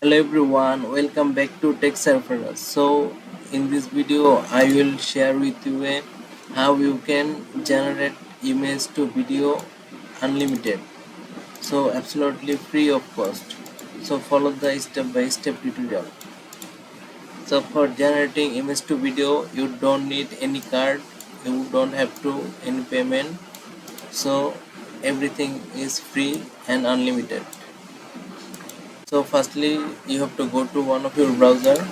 Hello everyone, welcome back to Tech Surfer. So in this video I will share with you how you can generate image to video unlimited. So absolutely free of cost. So follow the step by step tutorial. So for generating image to video you don't need any card, you don't have to any payment. So everything is free and unlimited. So firstly you have to go to one of your browser,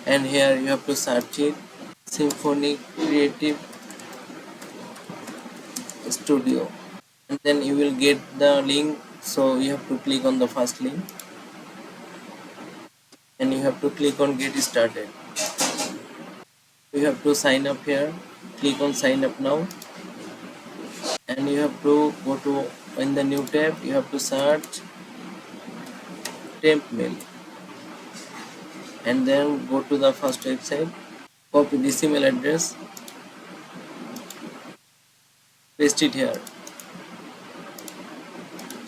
and here you have to search it, Symphony Creative Studio, and then you will get the link. So you have to click on the first link and you have to click on get started. You have to sign up here, click on sign up now, and you have to go to in the new tab you have to search temp mail, and then go to the first website, copy this email address, paste it here.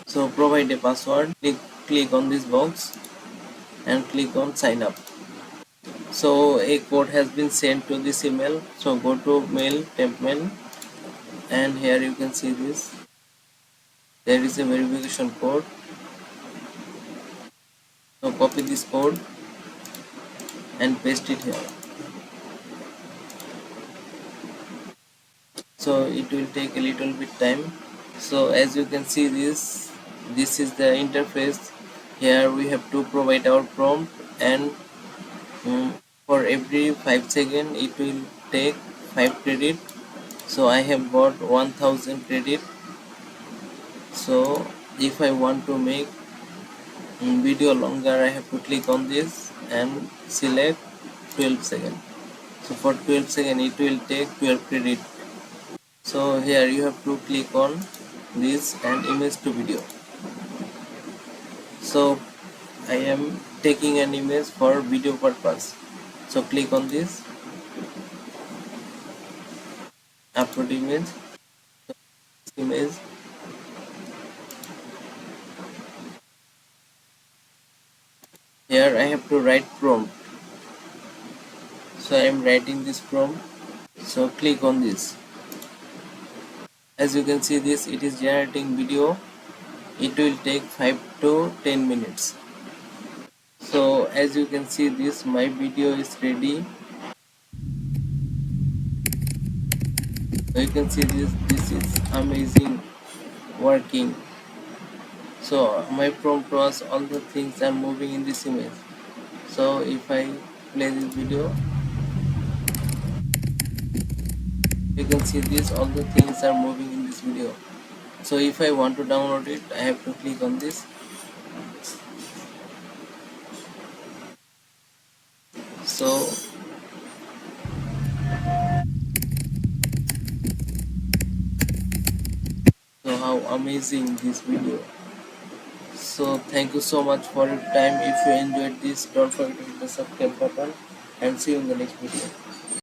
So provide a password, click on this box and click on sign up. So a code has been sent to this email, so go to mail, temp mail, and here you can see this, there is a verification code. So copy this code and paste it here. So it will take a little bit time. So as you can see, this is the interface. Here we have to provide our prompt, and for every 5 seconds it will take 5 credit. So I have got 1000 credit. So if I want to make video longer, I have to click on this and select 12 seconds. So for 12 seconds it will take 12 credit. So here you have to click on this and image to video. So I am taking an image for video purpose. So click on this, upload image. This image, here I have to write prompt. So I am writing this prompt. So click on this. As you can see, this it is generating video. It will take 5 to 10 minutes. So as you can see, this my video is ready. So you can see this is amazing working. So my prompt was all the things are moving in this image. So if I play this video, you can see this all the things are moving in this video. So if I want to download it, I have to click on this. So how amazing this video. So thank you so much for your time. If you enjoyed this, don't forget to hit the subscribe button, and see you in the next video.